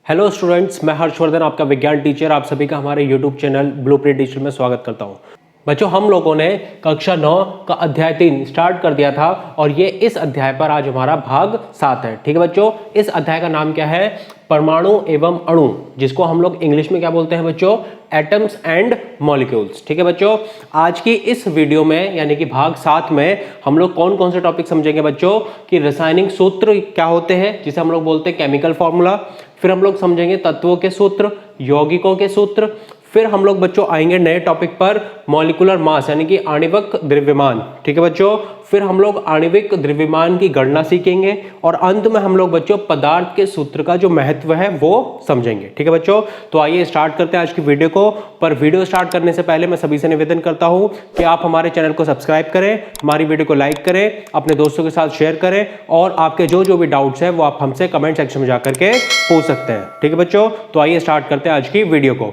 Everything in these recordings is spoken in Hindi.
हेलो स्टूडेंट्स, मैं हर्षवर्धन, आपका विज्ञान टीचर। आप सभी का हमारे यूट्यूब चैनल ब्लूप्रिंट डिजिटल में स्वागत करता हूं। बच्चों, हम लोगों ने कक्षा 9 का अध्याय 3 स्टार्ट कर दिया था और ये इस अध्याय पर आज हमारा भाग 7 है। ठीक है बच्चों, इस अध्याय का नाम क्या है? परमाणु एवं अणु, जिसको हम लोग इंग्लिश में क्या बोलते हैं बच्चों? Atoms and molecules. ठीक है बच्चों, आज की इस वीडियो में यानी कि भाग 7 में हम लोग कौन कौन से टॉपिक समझेंगे बच्चों? कि रासायनिक सूत्र क्या होते हैं, जिसे हम लोग बोलते हैं केमिकल फॉर्मूला। फिर हम लोग समझेंगे तत्वों के सूत्र, यौगिकों के सूत्र। फिर हम लोग बच्चों आएंगे नए टॉपिक पर, मॉलिक्यूलर मास यानी कि आणविक द्रव्यमान। ठीक है बच्चों, फिर हम लोग आणविक द्रव्यमान की गणना सीखेंगे और अंत में हम लोग बच्चों पदार्थ के सूत्र का जो महत्व है वो समझेंगे। ठीक है बच्चों, तो आइए स्टार्ट करते हैं आज की वीडियो को। पर वीडियो स्टार्ट करने से पहले मैं सभी से निवेदन करता हूं कि आप हमारे चैनल को सब्सक्राइब करें, हमारी वीडियो को लाइक करें, अपने दोस्तों के साथ शेयर करें और आपके जो भी डाउट्स है वो आप हमसे कमेंट सेक्शन में जाकर के पूछ सकते हैं। ठीक है बच्चों, तो आइए स्टार्ट करते हैं आज की वीडियो को।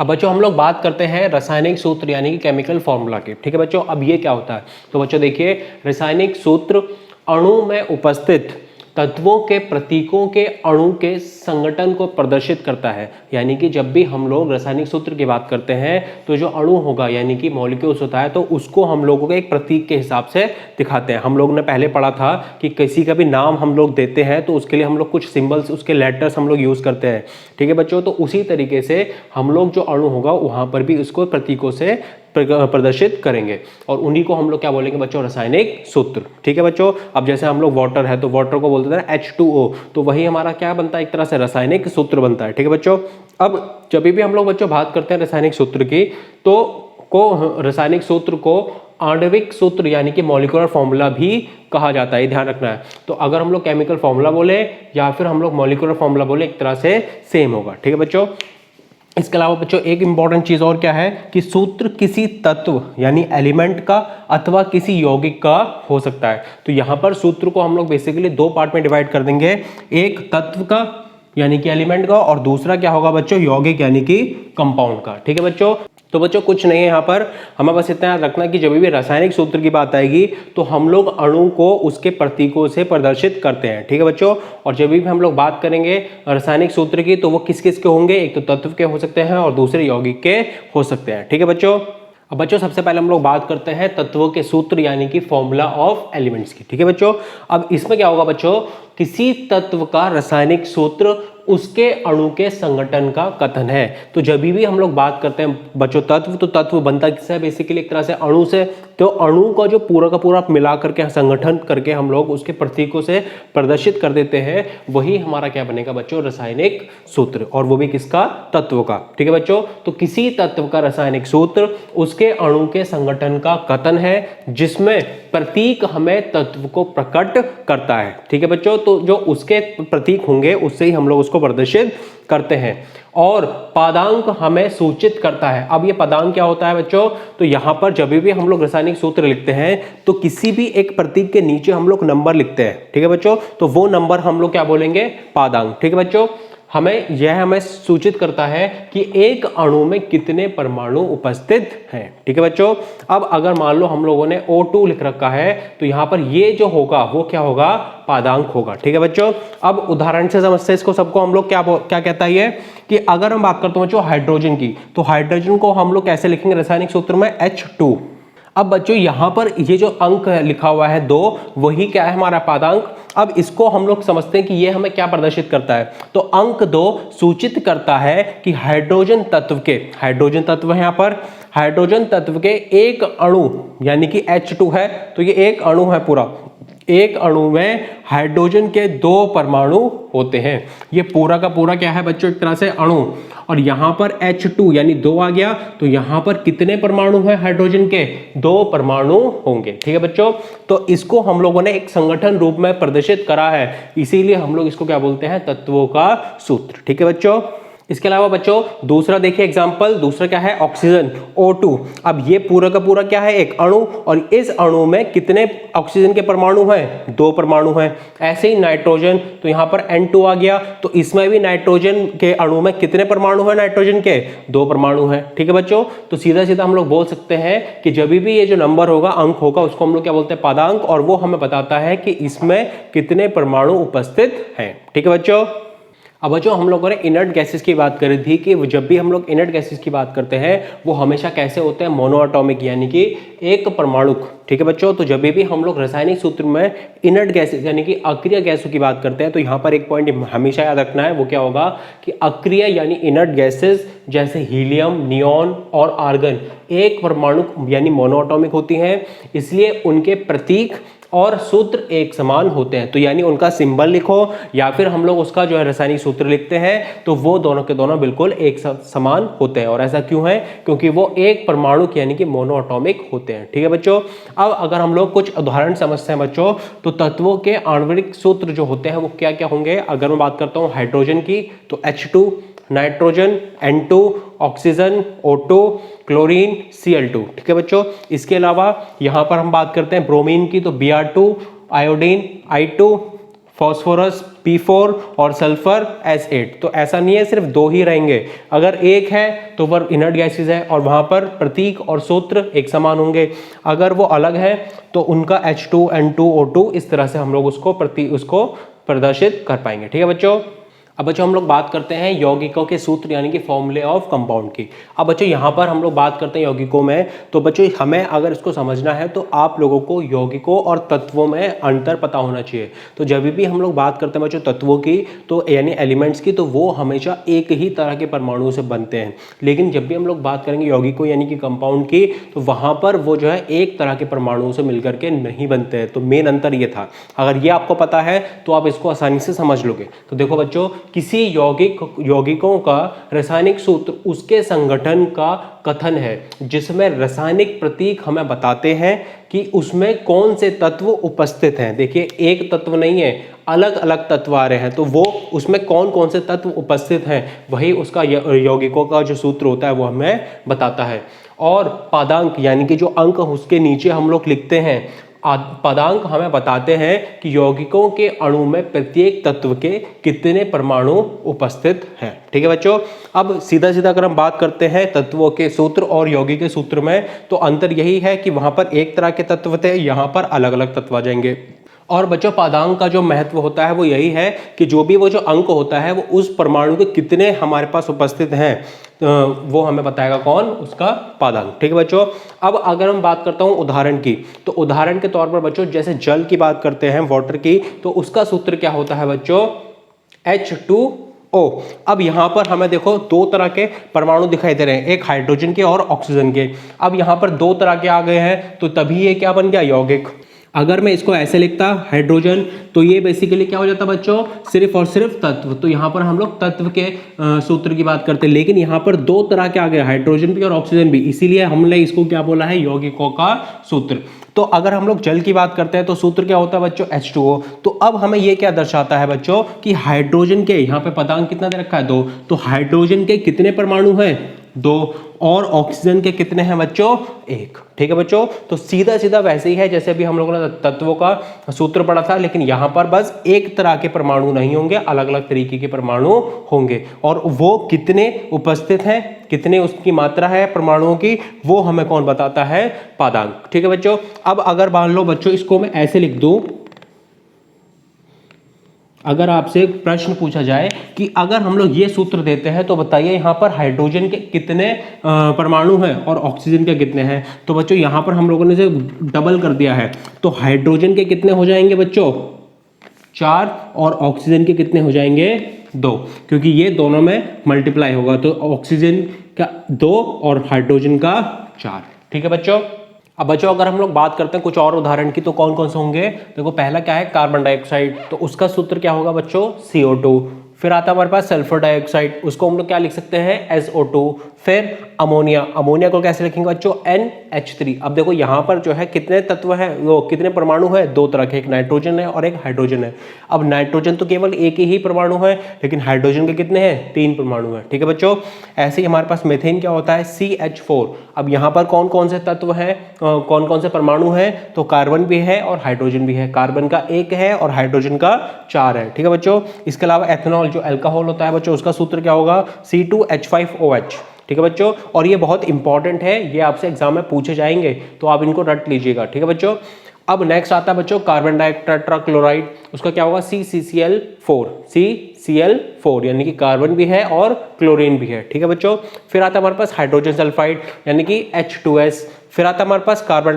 अब बच्चों हम लोग बात करते हैं रासायनिक सूत्र यानी कि केमिकल फॉर्मूला के। ठीक है बच्चों, अब ये क्या होता है? तो बच्चों देखिए, रासायनिक सूत्र अणु में उपस्थित तत्वों के प्रतीकों के अणु के संगठन को प्रदर्शित करता है। यानी कि जब भी हम लोग रासायनिक सूत्र की बात करते हैं तो जो अणु होगा यानी कि मॉलिक्यूल्स होता है, तो उसको हम लोगों के एक प्रतीक के हिसाब से दिखाते हैं। हम लोग ने पहले पढ़ा था कि किसी का भी नाम हम लोग देते हैं तो उसके लिए हम लोग कुछ सिंबल्स, उसके लेटर्स हम लोग यूज करते हैं। ठीक है बच्चों, तो उसी तरीके से हम लोग जो अणु होगा वहां पर भी उसको प्रतीकों से प्रदर्शित करेंगे और उन्हीं को हम लोग क्या बोलेंगे बच्चों? रासायनिक सूत्र। ठीक है बच्चों, अब जैसे हम लोग वाटर है तो वाटर को बोलते हैं H2O, तो वही हमारा क्या बनता है? एक तरह से रासायनिक सूत्र बनता है। ठीक है बच्चों, अब जब भी हम लोग बच्चों बात करते हैं रासायनिक सूत्र की, तो रासायनिक सूत्र को आणविक सूत्र यानी कि मॉलिक्यूलर फॉर्मूला भी कहा जाता है, ध्यान रखना है। तो अगर हम लोग केमिकल फॉर्मूला बोले या फिर हम लोग मॉलिक्यूलर फॉर्मूला बोले, एक तरह से सेम होगा। ठीक है बच्चों, इसके अलावा बच्चों एक इंपॉर्टेंट चीज और क्या है कि सूत्र किसी तत्व यानी एलिमेंट का अथवा किसी यौगिक का हो सकता है। तो यहां पर सूत्र को हम लोग बेसिकली दो पार्ट में डिवाइड कर देंगे, एक तत्व का यानी कि एलिमेंट का और दूसरा क्या होगा बच्चों? यौगिक यानी कि कंपाउंड का। ठीक है बच्चों, तो बच्चों कुछ नहीं है यहाँ पर, हमें बस इतना याद रखना कि जब भी रासायनिक सूत्र की बात आएगी तो हम लोग अणु को उसके प्रतीकों से प्रदर्शित करते हैं। ठीक है बच्चों, और जब भी हम लोग बात करेंगे रासायनिक सूत्र की तो वो किस किस के होंगे? एक तो तत्व के हो सकते हैं और दूसरे यौगिक के हो सकते हैं। ठीक है बच्चों, अब बच्चों सबसे पहले हम लोग बात करते हैं तत्वों के सूत्र यानी कि फॉर्मूला ऑफ एलिमेंट्स की। ठीक है बच्चों, अब इसमें क्या होगा बच्चों? किसी तत्व का रासायनिक सूत्र उसके अणु के संगठन का कथन है। तो जब भी हम लोग बात करते हैं बच्चों तत्व, तो तत्व बनता किससे? बेसिकली एक तरह से अणु से। तो अणु का जो पूरा का पूरा मिला करके संगठन करके हम लोग उसके प्रतीकों से प्रदर्शित कर देते हैं, वही हमारा क्या बनेगा बच्चों? रासायनिक सूत्र, और वो भी किसका? तत्व का। ठीक है बच्चों, तो किसी तत्व का रासायनिक सूत्र उसके अणु के संगठन का कथन है जिसमें प्रतीक हमें तत्व को प्रकट करता है। ठीक है बच्चों, तो जो उसके प्रतीक होंगे उससे ही हम लोग उसको प्रदर्शित करते हैं और पादांक हमें सूचित करता है। अब ये पदांक क्या होता है बच्चों? तो यहां पर जब भी हम लोग रासायनिक सूत्र लिखते हैं तो किसी भी एक प्रतीक के नीचे हम लोग नंबर लिखते हैं। ठीक है बच्चों, तो वो नंबर हम लोग क्या बोलेंगे? पादांक। ठीक है बच्चों, हमें सूचित करता है कि एक अणु में कितने परमाणु उपस्थित हैं। ठीक है बच्चों, अब अगर मान लो हम लोगों ने O2 लिख रखा है तो यहां पर ये जो होगा वो क्या होगा? पादांक होगा। ठीक है बच्चों, अब उदाहरण से समझते इसको सबको हम लोग क्या कहता है ये कि अगर हम बात करते हैं बच्चों हाइड्रोजन की, तो हाइड्रोजन को हम लोग कैसे लिखेंगे रासायनिक सूत्र में? H2। अब बच्चों यहां पर ये जो अंक लिखा हुआ है 2, वही क्या है? हमारा पादांक। अब इसको हम लोग समझते हैं कि ये हमें क्या प्रदर्शित करता है? तो अंक 2 सूचित करता है कि हाइड्रोजन तत्व है, यहां पर हाइड्रोजन तत्व के एक अणु यानी कि H2 है, तो ये एक अणु है पूरा। एक अणु में हाइड्रोजन के 2 परमाणु होते हैं। ये पूरा का पूरा क्या है बच्चों? एक तरह से अणु, और यहां पर H2 यानी 2 आ गया, तो यहां पर कितने परमाणु हैं हाइड्रोजन के? 2 परमाणु होंगे। ठीक है बच्चों, तो इसको हम लोगों ने एक संगठन रूप में प्रदर्शित करा है, इसीलिए हम लोग इसको क्या बोलते हैं? तत्वों का सूत्र। ठीक है बच्चों, इसके अलावा बच्चों दूसरा देखिए एग्जांपल, दूसरा क्या है, ऑक्सीजन O2। अब ये पूरा का पूरा क्या है, एक अणु, और इस अणु में कितने ऑक्सीजन के परमाणु हैं, 2 परमाणु हैं। ऐसे ही नाइट्रोजन, तो यहाँ पर N2 आ गया, तो इसमें भी नाइट्रोजन के अणु में कितने परमाणु हैं, नाइट्रोजन के 2 परमाणु हैं। ठीक है बच्चों, तो सीधा सीधा हम लोग बोल सकते हैं कि जब भी ये जो नंबर होगा, अंक होगा, उसको हम लोग क्या बोलते हैं, पादांक, और वो हमें बताता है कि इसमें कितने परमाणु उपस्थित हैं। ठीक है बच्चों। अब बच्चों हम लोगों ने इनर्ट गैसेस की बात करी थी कि जब भी हम लोग इनर्ट गैसेस की बात करते हैं वो हमेशा कैसे होते हैं, मोनोएटॉमिक, यानी कि एक परमाणुक। ठीक है बच्चों, तो जब भी हम लोग रासायनिक सूत्र में इनर्ट गैसेस यानी कि अक्रिय गैसों की बात करते हैं तो यहाँ पर एक पॉइंट हमेशा याद रखना है, वो क्या होगा कि अक्रिय यानी इनर्ट गैसेस जैसे हीलियम, नियॉन और आर्गन एक परमाणुक यानी मोनोएटॉमिक होती हैं, इसलिए उनके प्रतीक और सूत्र एक समान होते हैं। तो यानी उनका सिंबल लिखो या फिर हम लोग उसका जो है रासायनिक सूत्र लिखते हैं तो वो दोनों के दोनों बिल्कुल एक समान होते हैं। और ऐसा क्यों है, क्योंकि वो एक परमाणु यानी कि मोनोएटॉमिक होते हैं। ठीक है बच्चों। अब अगर हम लोग कुछ उदाहरण समझते हैं बच्चों, तो तत्वों के आणविक सूत्र जो होते हैं वो क्या क्या होंगे। अगर मैं बात करता हूँ हाइड्रोजन की तो H2, nitrogen N2, oxygen O2, chlorine Cl2। ठीक है बच्चों। इसके अलावा यहाँ पर हम बात करते हैं ब्रोमीन की तो Br2, iodine I2, phosphorus P4 और सल्फर S8। तो ऐसा नहीं है सिर्फ 2 ही रहेंगे, अगर एक है तो वह इनर्ट गैसेज है और वहां पर प्रतीक और सूत्र एक समान होंगे, अगर वो अलग है तो उनका H2, N2, O2 इस तरह से हम लोग उसको प्रदर्शित कर पाएंगे। ठीक है बच्चों। अब बच्चों हम लोग बात करते हैं यौगिकों के सूत्र यानी कि फॉर्मूले ऑफ कंपाउंड की। अब बच्चों यहाँ पर हम लोग बात करते हैं यौगिकों में, तो बच्चों हमें अगर इसको समझना है तो आप लोगों को यौगिकों और तत्वों में अंतर पता होना चाहिए। तो जब भी हम लोग बात करते हैं बच्चों तत्वों की तो यानी एलिमेंट्स की, तो वो हमेशा एक ही तरह के परमाणुओं से बनते हैं, लेकिन जब भी हम लोग बात करेंगे यौगिकों यानी कि कंपाउंड की तो वहाँ पर वो जो है एक तरह के परमाणुओं से मिलकर के नहीं बनते हैं। तो मेन अंतर ये था, अगर ये आपको पता है तो आप इसको आसानी से समझ लोगे। तो देखो बच्चों, किसी यौगिकों का रासायनिक सूत्र उसके संगठन का कथन है जिसमें रासायनिक प्रतीक हमें बताते हैं कि उसमें कौन से तत्व उपस्थित हैं। देखिए एक तत्व नहीं है, अलग अलग तत्व आ रहे हैं, तो वो उसमें कौन कौन से तत्व उपस्थित हैं वही उसका यौगिकों का जो सूत्र होता है वो हमें बताता है। और पादांक यानी कि जो अंक उसके नीचे हम लोग लिखते हैं, पदांक हमें बताते हैं कि यौगिकों के अणु में प्रत्येक तत्व के कितने परमाणु उपस्थित हैं। ठीक है बच्चों। अब सीधा सीधा अगर हम बात करते हैं तत्वों के सूत्र और यौगिक के सूत्र में, तो अंतर यही है कि वहां पर एक तरह के तत्व थे, यहाँ पर अलग अलग तत्व आ जाएंगे। और बच्चों पादांक का जो महत्व होता है वो यही है कि जो भी वो जो अंक होता है वो उस परमाणु के कितने हमारे पास उपस्थित हैं वो हमें बताएगा कौन, उसका पादांक। ठीक है बच्चों। अब अगर हम बात करता हूं उदाहरण की, तो उदाहरण के तौर पर बच्चों जैसे जल की बात करते हैं, वाटर की, तो उसका सूत्र क्या होता है बच्चों, H2O। अब यहां पर हमें देखो 2 तरह के परमाणु दिखाई दे रहे हैं, एक हाइड्रोजन के और ऑक्सीजन के। अब यहां पर 2 तरह के आ गए हैं तो तभी ये क्या बन गया, यौगिक। अगर मैं इसको ऐसे लिखता हाइड्रोजन, तो ये बेसिकली क्या हो जाता बच्चों, सिर्फ और सिर्फ तत्व। तो यहाँ पर हम लोग तत्व के सूत्र की बात करते हैं, लेकिन यहाँ पर 2 तरह के आ गए, हाइड्रोजन भी और ऑक्सीजन भी, इसीलिए हमने इसको क्या बोला है, यौगिकों का सूत्र। तो अगर हम लोग जल की बात करते हैं तो सूत्र क्या होता है बच्चों, H2O। तो अब हमें ये क्या दर्शाता है बच्चों कि हाइड्रोजन के, यहाँ पे पदांक कितना दे रखा है, 2, तो हाइड्रोजन के कितने परमाणु हैं, 2, और ऑक्सीजन के कितने हैं बच्चों, 1। ठीक है बच्चों। तो सीधा सीधा वैसे ही है जैसे अभी हम लोगों ने तत्वों का सूत्र पढ़ा था, लेकिन यहां पर बस एक तरह के परमाणु नहीं होंगे, अलग अलग तरीके के परमाणु होंगे, और वो कितने उपस्थित हैं, कितने उसकी मात्रा है परमाणुओं की, वो हमें कौन बताता है, पादांक। ठीक है बच्चों। अब अगर मान लो बच्चों इसको मैं ऐसे लिख दूं, अगर आपसे एक प्रश्न पूछा जाए कि अगर हम लोग ये सूत्र देते हैं तो बताइए यहाँ पर हाइड्रोजन के कितने परमाणु हैं और ऑक्सीजन के कितने हैं, तो बच्चों यहाँ पर हम लोगों ने से डबल कर दिया है, तो हाइड्रोजन के कितने हो जाएंगे बच्चों, 4, और ऑक्सीजन के कितने हो जाएंगे, 2, क्योंकि ये दोनों में मल्टीप्लाई होगा, तो ऑक्सीजन का 2 और हाइड्रोजन का 4। ठीक है बच्चों। अब बच्चों अगर हम लोग बात करते हैं कुछ और उदाहरण की, तो कौन कौन से होंगे, देखो पहला क्या है, कार्बन डाइऑक्साइड, तो उसका सूत्र क्या होगा बच्चों, CO2। फिर आता है हमारे पास सल्फर डाइऑक्साइड, उसको हम लोग क्या लिख सकते हैं, SO2। फिर अमोनिया। अमोनिया को कैसे लिखेंगे बच्चों, NH3। अब देखो यहाँ पर जो है कितने तत्व हैं, वो कितने परमाणु हैं, दो तरह के, एक नाइट्रोजन है और एक हाइड्रोजन है। अब नाइट्रोजन तो केवल एक ही परमाणु है, लेकिन हाइड्रोजन के कितने हैं, 3 परमाणु हैं। ठीक है बच्चों, ऐसे ही हमारे पास मीथेन क्या होता है, CH4। अब यहाँ पर कौन कौन से तत्व हैं, कौन कौन से परमाणु हैं, तो कार्बन भी है और हाइड्रोजन भी है। कार्बन का 1 है और हाइड्रोजन का 4 है। ठीक है बच्चों, इसके अलावा एथेनॉल जो अल्कोहल होता है बच्चों, उसका सूत्र क्या होगा, C2H5OH। ठीक है बच्चों, और ये बहुत इंपॉर्टेंट है, ये आपसे एग्जाम में पूछे जाएंगे, तो आप इनको रट लीजिएगा। ठीक है बच्चों, अब नेक्स्ट आता है बच्चों कार्बन डाइटेट्राक्लोराइड, उसका क्या होगा, CCl4 यानी कि कार्बन भी है और क्लोरीन भी है। ठीक है बच्चों, फिर आता है हमारे पास हाइड्रोजन सल्फाइड यानी कि H2S। फिर आता है हमारे पास कार्बन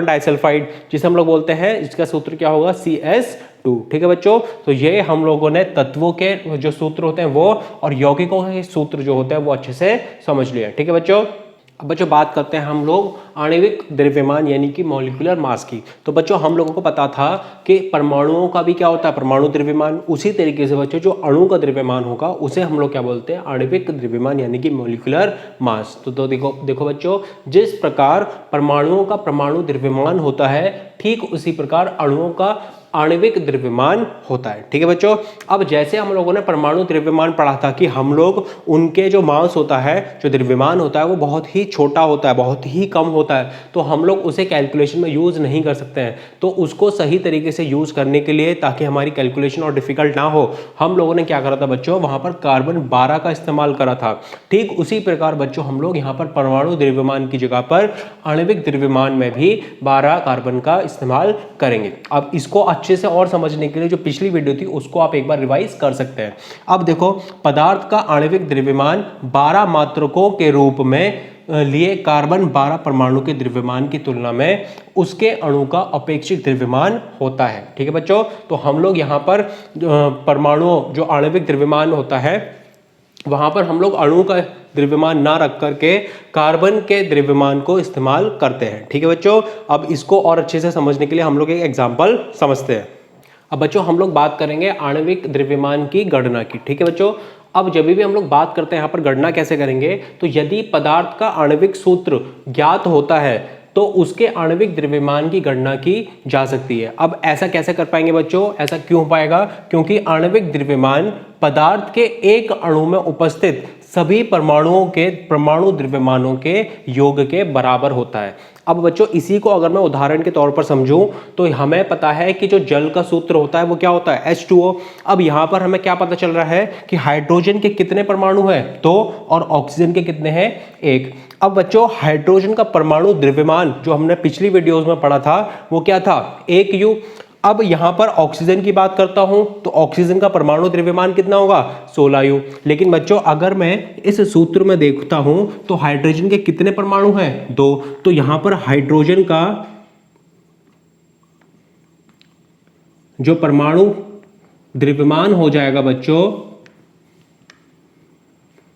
डाइसल्फाइड जिसे हम लोग बोलते हैं, इसका सूत्र क्या होगा, CS2। ठीक है बच्चों, तो ये हम लोगों ने तत्वों के जो सूत्र होते हैं वो और यौगिकों के सूत्र जो होते हैं वो अच्छे से समझ लिया। ठीक है बच्चों, अब बच्चों बात करते हैं हम लोग आणविक द्रव्यमान यानी कि मॉलिक्यूलर मास की। तो बच्चों हम लोगों को पता था कि परमाणुओं का भी क्या होता है, परमाणु द्रव्यमान। उसी तरीके से बच्चों जो अणु का द्रव्यमान होगा उसे हम लोग क्या बोलते हैं, आणविक द्रव्यमान यानी कि मॉलिक्यूलर मास। तो देखो बच्चों, जिस प्रकार परमाणुओं का परमाणु द्रव्यमान होता है, ठीक उसी प्रकार अणुओं का आणविक द्रव्यमान होता है। ठीक है बच्चों, अब जैसे हम लोगों ने परमाणु द्रव्यमान पढ़ा था कि हम लोग उनके जो मास होता है, जो द्रव्यमान होता है वो बहुत ही छोटा होता है, बहुत ही कम होता है, तो हम लोग उसे कैलकुलेशन में यूज नहीं कर सकते हैं। तो उसको सही तरीके से यूज करने के लिए, ताकि हमारी कैलकुलेशन और डिफिकल्ट ना हो, हम लोगों ने क्या करा था बच्चों, वहां पर कार्बन 12 का इस्तेमाल करा था। ठीक उसी प्रकार बच्चों हम लोग यहाँ पर परमाणु द्रव्यमान की जगह पर आणविक द्रव्यमान में भी 12 कार्बन का इस्तेमाल करेंगे। अब इसको अच्छे से और समझने के लिए जो पिछली वीडियो थी उसको आप एक बार रिवाइज कर सकते हैं। अब देखो, पदार्थ का आणविक द्रव्यमान 12 मात्रकों के रूप में लिए कार्बन 12 परमाणु के द्रव्यमान की तुलना में उसके अणु का अपेक्षित द्रव्यमान होता है। ठीक है बच्चों, तो हम लोग यहाँ पर परमाणुओं जो आणविक द्रव्यमान होता है वहां पर हम लोग अणु का द्रव्यमान ना रख करके कार्बन के द्रव्यमान को इस्तेमाल करते हैं। ठीक है बच्चों, अब इसको और अच्छे से समझने के लिए हम लोग एक एग्जांपल समझते हैं। अब बच्चों हम लोग बात करेंगे आणविक द्रव्यमान की गणना की। ठीक है बच्चों, अब जब भी हम लोग बात करते हैं यहाँ पर गणना कैसे करेंगे, तो यदि पदार्थ का आणविक सूत्र ज्ञात होता है तो उसके आणविक द्रव्यमान की गणना की जा सकती है। अब ऐसा कैसे कर पाएंगे बच्चों, ऐसा क्यों हो पाएगा, क्योंकि आणविक द्रव्यमान पदार्थ के एक अणु में उपस्थित सभी परमाणुओं के परमाणु द्रव्यमानों के योग के बराबर होता है। अब बच्चों इसी को अगर मैं उदाहरण के तौर पर समझूं तो हमें पता है कि जो जल का सूत्र होता है वो क्या होता है, H2O। अब यहां पर हमें क्या पता चल रहा है कि हाइड्रोजन के कितने परमाणु हैं, 2, और ऑक्सीजन के कितने हैं, 1। अब बच्चों हाइड्रोजन का परमाणु द्रव्यमान जो हमने पिछली वीडियोस में पढ़ा था वो क्या था, 1U। अब यहां पर ऑक्सीजन की बात करता हूं तो ऑक्सीजन का परमाणु द्रव्यमान कितना होगा, 16U। लेकिन बच्चों अगर मैं इस सूत्र में देखता हूं तो हाइड्रोजन के कितने परमाणु हैं, 2। तो यहां पर हाइड्रोजन का जो परमाणु द्रव्यमान हो जाएगा बच्चों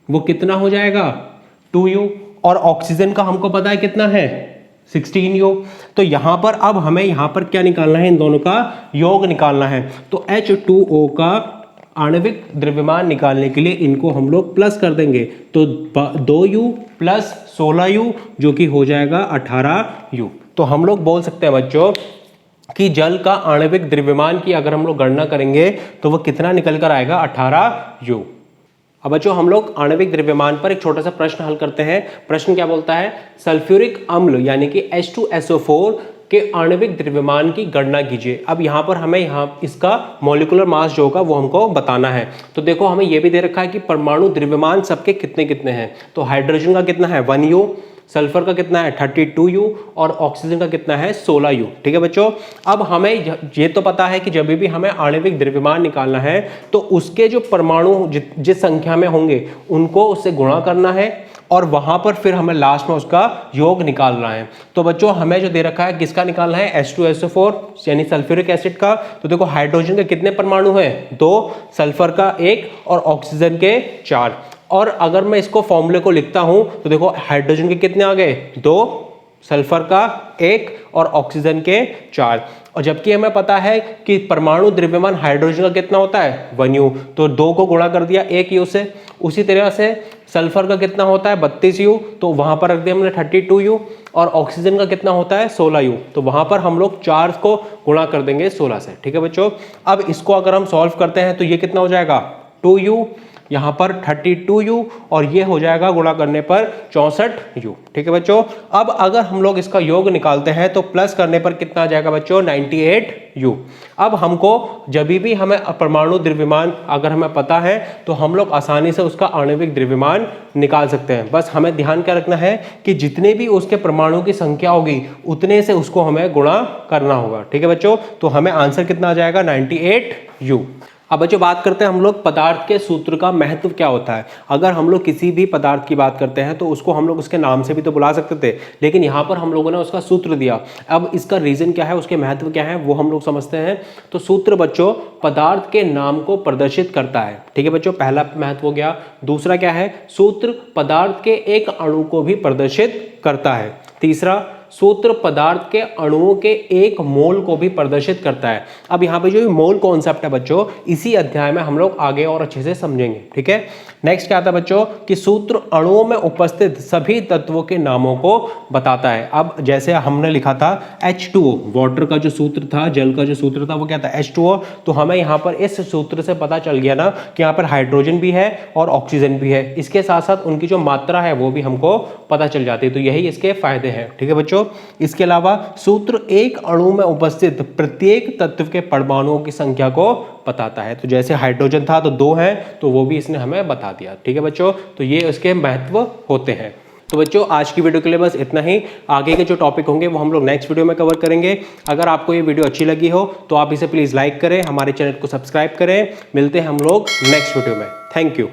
वो कितना हो जाएगा, 2U। और ऑक्सीजन का हमको पता है कितना है, 16U। तो यहां पर अब हमें यहां पर क्या निकालना है, इन दोनों का योग निकालना है। तो H2O का आणविक द्रव्यमान निकालने के लिए इनको हम लोग प्लस कर देंगे, तो 2U प्लस 16U जो कि हो जाएगा 18U। तो हम लोग बोल सकते हैं बच्चों कि जल का आणविक द्रव्यमान की अगर हम लोग गणना करेंगे तो वो कितना निकल कर आएगा, 18U। अब बच्चों हम लोग आणविक द्रव्यमान पर एक छोटा सा प्रश्न हल करते हैं। प्रश्न क्या बोलता है, सल्फ्यूरिक अम्ल यानी कि H2SO4 के आणविक द्रव्यमान की गणना कीजिए। अब यहाँ पर हमें इसका मॉलिक्यूलर मास जो होगा वो हमको बताना है। तो देखो हमें ये भी दे रखा है कि परमाणु द्रव्यमान सबके कितने कितने हैं। तो हाइड्रोजन का कितना है, 1U, सल्फर का कितना है, 32U, और ऑक्सीजन का कितना है, 16U। ठीक है बच्चों, अब हमें ये तो पता है कि जब भी हमें आणविक द्रव्यमान निकालना है तो उसके जो परमाणु जिस संख्या में होंगे उनको उससे गुणा करना है और वहां पर फिर हमें लास्ट में उसका योग निकालना है। तो बच्चों हमें जो दे रखा है किसका निकालना है, H2SO4 यानी सल्फ्यूरिक एसिड का। तो देखो हाइड्रोजन के कितने परमाणु हैं, 2, सल्फर का 1 और ऑक्सीजन के 4। और अगर मैं इसको फॉर्मूले को लिखता हूं तो देखो हाइड्रोजन के कितने आ गए, 2, सल्फर का 1 और ऑक्सीजन के 4। और जबकि हमें पता है कि परमाणु द्रव्यमान हाइड्रोजन का कितना होता है 1U, तो 2 को गुणा कर दिया 1U से। उसी तरह से सल्फर का कितना होता है 32U, तो वहां पर रख दिया हमने 32U। और ऑक्सीजन का कितना होता है 16U, तो वहां पर हम लोग 4 को गुणा कर देंगे 16 से। ठीक है बच्चों, अब इसको अगर हम सॉल्व करते हैं तो ये कितना हो जाएगा 2U, यहाँ पर 32U, और ये हो जाएगा गुणा करने पर 64U। ठीक है बच्चों, अब अगर हम लोग इसका योग निकालते हैं तो प्लस करने पर कितना आ जाएगा बच्चों 98U। अब हमको जब भी हमें परमाणु द्रव्यमान अगर हमें पता है तो हम लोग आसानी से उसका आणविक द्रव्यमान निकाल सकते हैं। बस हमें ध्यान क्या रखना है कि जितने भी उसके परमाणु की संख्या होगी उतने से उसको हमें गुणा करना होगा। ठीक है बच्चों, तो हमें आंसर कितना आ जाएगा 98U। अब बच्चों बात करते हैं हम लोग पदार्थ के सूत्र का महत्व क्या होता है। अगर हम लोग किसी भी पदार्थ की बात करते हैं तो उसको हम लोग उसके नाम से भी तो बुला सकते थे, लेकिन यहाँ पर हम लोगों ने उसका सूत्र दिया। अब इसका रीजन क्या है, उसके महत्व क्या है, वो हम लोग समझते हैं। तो सूत्र बच्चों पदार्थ के नाम को प्रदर्शित करता है। ठीक है बच्चों, पहला महत्व हो गया। दूसरा क्या है, सूत्र पदार्थ के एक अणु को भी प्रदर्शित करता है। तीसरा, सूत्र पदार्थ के अणुओं के एक मोल को भी प्रदर्शित करता है। अब यहाँ पे जो मोल कॉन्सेप्ट है बच्चों, इसी अध्याय में हम लोग आगे और अच्छे से समझेंगे। ठीक है, नेक्स्ट क्या आता है बच्चों कि सूत्र अणुओं में उपस्थित सभी तत्वों के नामों को बताता है। अब जैसे हमने लिखा था H2O, वाटर का जो सूत्र था, जल का जो सूत्र था वो क्या था H2O, तो हमें यहाँ पर इस सूत्र से पता चल गया ना कि यहाँ पर हाइड्रोजन भी है और ऑक्सीजन भी है। इसके साथ साथ उनकी जो मात्रा है वो भी हमको पता चल जाती है, तो यही इसके फायदे हैं। ठीक है बच्चों, इसके अलावा सूत्र एक अणु में उपस्थित प्रत्येक तत्व के परमाणुओं की संख्या को बताता है। तो जैसे हाइड्रोजन था तो 2 है, तो वो भी इसने हमें बता दिया। ठीक है बच्चों, तो ये इसके महत्व होते हैं। तो बच्चों आज की वीडियो के लिए बस इतना ही। आगे के जो टॉपिक होंगे वो हम लोग नेक्स्ट वीडियो में कवर करेंगे। अगर आपको ये वीडियो अच्छी लगी हो तो आप इसे प्लीज़ लाइक करें, हमारे चैनल को सब्सक्राइब करें। मिलते हैं हम लोग नेक्स्ट वीडियो में। Thank you.